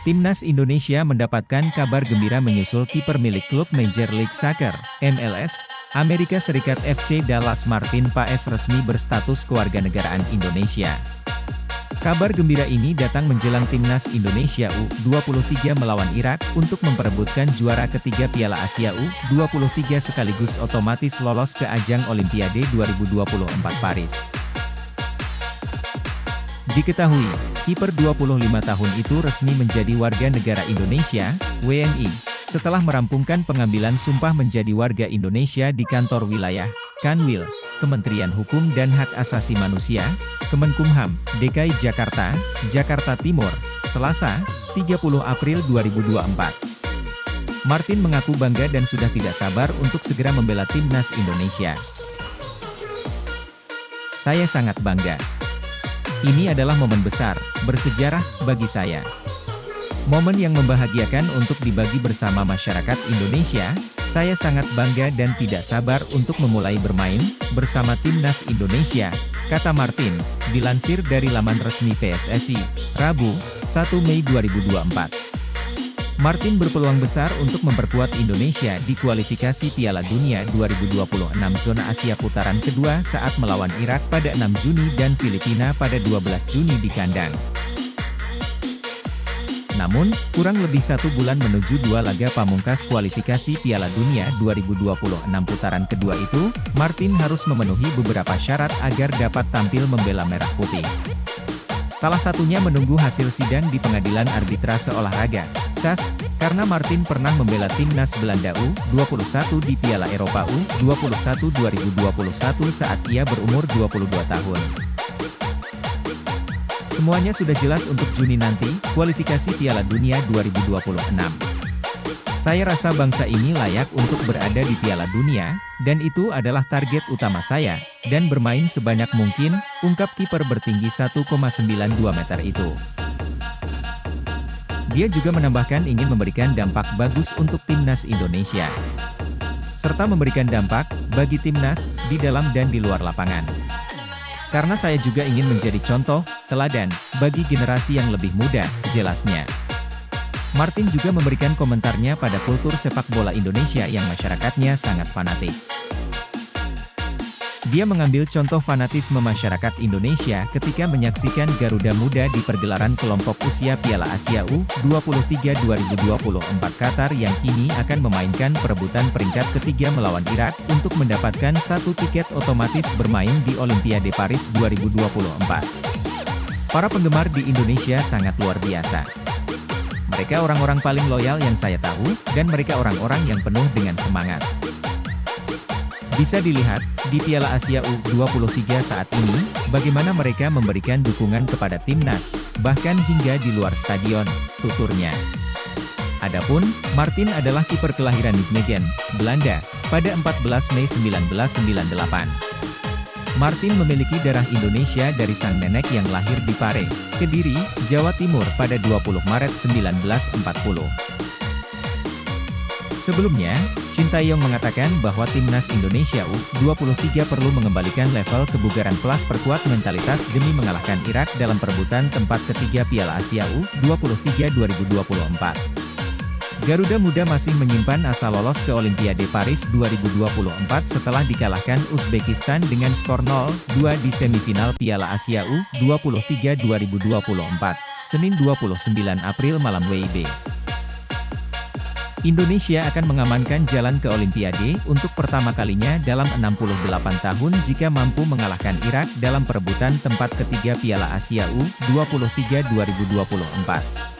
Timnas Indonesia mendapatkan kabar gembira menyusul kiper milik klub Major League Soccer, MLS, Amerika Serikat FC Dallas Martin Paes resmi berstatus kewarganegaraan Indonesia. Kabar gembira ini datang menjelang Timnas Indonesia U23 melawan Irak untuk memperebutkan juara ketiga Piala Asia U23 sekaligus otomatis lolos ke ajang Olimpiade 2024 Paris. Diketahui, kiper 25 tahun itu resmi menjadi warga negara Indonesia, WNI, setelah merampungkan pengambilan sumpah menjadi warga Indonesia di kantor wilayah, Kanwil, Kementerian Hukum dan Hak Asasi Manusia, Kemenkumham, DKI Jakarta, Jakarta Timur, Selasa, 30 April 2024. Martin mengaku bangga dan sudah tidak sabar untuk segera membela Timnas Indonesia. "Saya sangat bangga. Ini adalah momen besar, bersejarah, bagi saya. Momen yang membahagiakan untuk dibagi bersama masyarakat Indonesia. Saya sangat bangga dan tidak sabar untuk memulai bermain bersama Timnas Indonesia," kata Martin, dilansir dari laman resmi PSSI, Rabu, 1 Mei 2024. Martin berpeluang besar untuk memperkuat Indonesia di kualifikasi Piala Dunia 2026 zona Asia putaran kedua saat melawan Irak pada 6 Juni dan Filipina pada 12 Juni di kandang. Namun, kurang lebih 1 bulan menuju 2 laga pamungkas kualifikasi Piala Dunia 2026 putaran kedua itu, Martin harus memenuhi beberapa syarat agar dapat tampil membela Merah Putih. Salah satunya menunggu hasil sidang di Pengadilan Arbitrase Olahraga, CAS, karena Martin pernah membela Timnas Belanda U21 di Piala Eropa U21 2021 saat ia berumur 22 tahun. Semuanya sudah jelas untuk Juni nanti, kualifikasi Piala Dunia 2026. "Saya rasa bangsa ini layak untuk berada di Piala Dunia, dan itu adalah target utama saya, dan bermain sebanyak mungkin," ungkap kiper bertinggi 1,92 meter itu. Dia juga menambahkan ingin memberikan dampak bagus untuk Timnas Indonesia, serta memberikan dampak bagi Timnas di dalam dan di luar lapangan. "Karena saya juga ingin menjadi contoh, teladan, bagi generasi yang lebih muda," jelasnya. Martin juga memberikan komentarnya pada kultur sepak bola Indonesia yang masyarakatnya sangat fanatik. Dia mengambil contoh fanatisme masyarakat Indonesia ketika menyaksikan Garuda Muda di pergelaran kelompok usia Piala Asia U23 2024 Qatar yang kini akan memainkan perebutan peringkat ketiga melawan Irak untuk mendapatkan 1 tiket otomatis bermain di Olimpiade Paris 2024. Para penggemar di Indonesia sangat luar biasa. Mereka orang-orang paling loyal yang saya tahu, dan mereka orang-orang yang penuh dengan semangat. Bisa dilihat, di Piala Asia U23 saat ini, bagaimana mereka memberikan dukungan kepada Timnas, bahkan hingga di luar stadion, tuturnya. Adapun, Martin adalah kiper kelahiran Nijmegen, Belanda, pada 14 Mei 1998. Martin memiliki darah Indonesia dari sang nenek yang lahir di Pare, Kediri, Jawa Timur pada 20 Maret 1940. Sebelumnya, Sintayong mengatakan bahwa Timnas Indonesia U23 perlu mengembalikan level kebugaran plus perkuat mentalitas demi mengalahkan Irak dalam perebutan tempat ketiga Piala Asia U23 2024. Garuda Muda masih menyimpan asa lolos ke Olimpiade Paris 2024 setelah dikalahkan Uzbekistan dengan skor 0-2 di semifinal Piala Asia U23 2024, Senin 29 April malam WIB. Indonesia akan mengamankan jalan ke Olimpiade untuk pertama kalinya dalam 68 tahun jika mampu mengalahkan Irak dalam perebutan tempat ketiga Piala Asia U23 2024.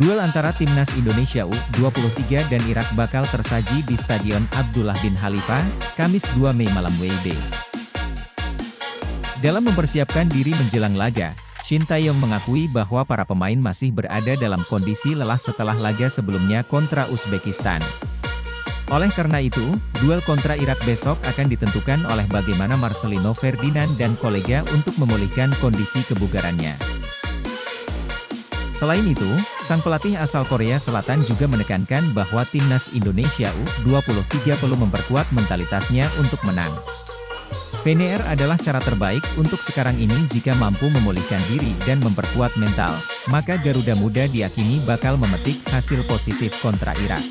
Duel antara Timnas Indonesia U23 dan Irak bakal tersaji di Stadion Abdullah bin Khalifa, Kamis 2 Mei malam WIB. Dalam mempersiapkan diri menjelang laga, Sintayong mengakui bahwa para pemain masih berada dalam kondisi lelah setelah laga sebelumnya kontra Uzbekistan. Oleh karena itu, duel kontra Irak besok akan ditentukan oleh bagaimana Marcelino Ferdinand dan kolega untuk memulihkan kondisi kebugarannya. Selain itu, sang pelatih asal Korea Selatan juga menekankan bahwa Timnas Indonesia U23 perlu memperkuat mentalitasnya untuk menang. PNR adalah cara terbaik untuk sekarang ini jika mampu memulihkan diri dan memperkuat mental, maka Garuda Muda diyakini bakal memetik hasil positif kontra Irak.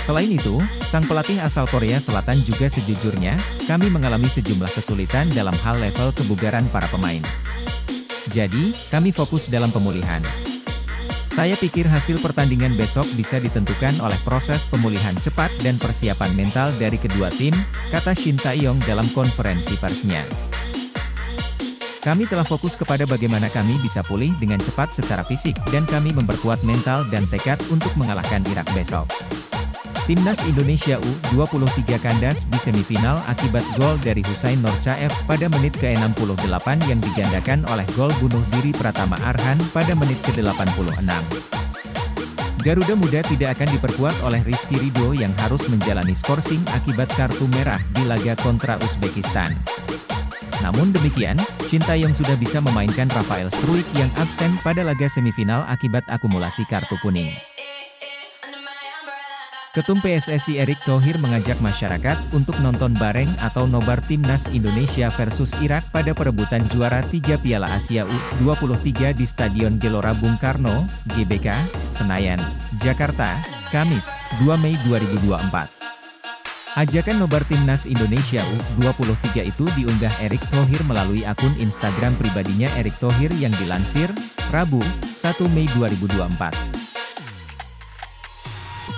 Selain itu, sang pelatih asal Korea Selatan juga sejujurnya, kami mengalami sejumlah kesulitan dalam hal level kebugaran para pemain. Jadi, kami fokus dalam pemulihan. Saya pikir hasil pertandingan besok bisa ditentukan oleh proses pemulihan cepat dan persiapan mental dari kedua tim, kata Shin Tae-yong dalam konferensi persnya. Kami telah fokus kepada bagaimana kami bisa pulih dengan cepat secara fisik dan kami memperkuat mental dan tekad untuk mengalahkan Irak besok. Timnas Indonesia U23 kandas di semifinal akibat gol dari Husain Nurchaev pada menit ke-68 yang digandakan oleh gol bunuh diri Pratama Arhan pada menit ke-86. Garuda Muda tidak akan diperkuat oleh Rizky Ridho yang harus menjalani skorsing akibat kartu merah di laga kontra Uzbekistan. Namun demikian, Shin Tae-yong sudah bisa memainkan Rafael Struijk yang absen pada laga semifinal akibat akumulasi kartu kuning. Ketum PSSI Erick Thohir mengajak masyarakat untuk nonton bareng atau nobar Timnas Indonesia versus Irak pada perebutan juara 3 Piala Asia U23 di Stadion Gelora Bung Karno, GBK, Senayan, Jakarta, Kamis, 2 Mei 2024. Ajakan nobar Timnas Indonesia U23 itu diunggah Erick Thohir melalui akun Instagram pribadinya Erick Thohir yang dilansir, Rabu, 1 Mei 2024.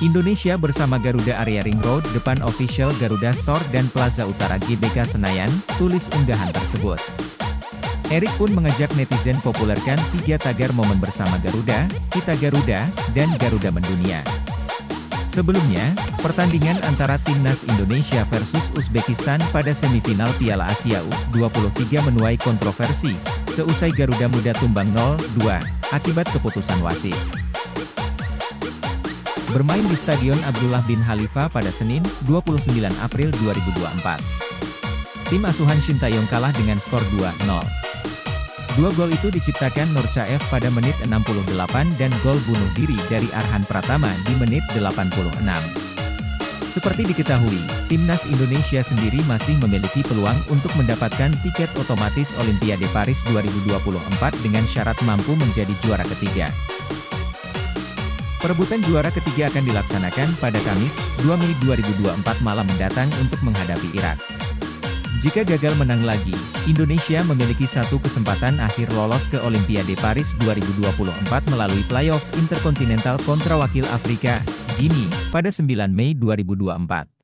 Indonesia bersama Garuda area Ring Road depan official Garuda Store dan Plaza Utara GBK Senayan, tulis unggahan tersebut. Erick pun mengajak netizen populerkan 3 tagar momen bersama Garuda, Kita Garuda, dan Garuda Mendunia. Sebelumnya, pertandingan antara Timnas Indonesia versus Uzbekistan pada semifinal Piala Asia U23 menuai kontroversi, seusai Garuda Muda tumbang 0-2, akibat keputusan wasit. Bermain di Stadion Abdullah bin Khalifa pada Senin, 29 April 2024. Tim asuhan Shin Tae-yong kalah dengan skor 2-0. Dua gol itu diciptakan Nurchaev pada menit 68 dan gol bunuh diri dari Arhan Pratama di menit 86. Seperti diketahui, Timnas Indonesia sendiri masih memiliki peluang untuk mendapatkan tiket otomatis Olimpiade Paris 2024 dengan syarat mampu menjadi juara ketiga. Perebutan juara ketiga akan dilaksanakan pada Kamis, 2 Mei 2024 malam mendatang untuk menghadapi Irak. Jika gagal menang lagi, Indonesia memiliki satu kesempatan akhir lolos ke Olimpiade Paris 2024 melalui playoff interkontinental kontra wakil Afrika, Guinea, pada 9 Mei 2024.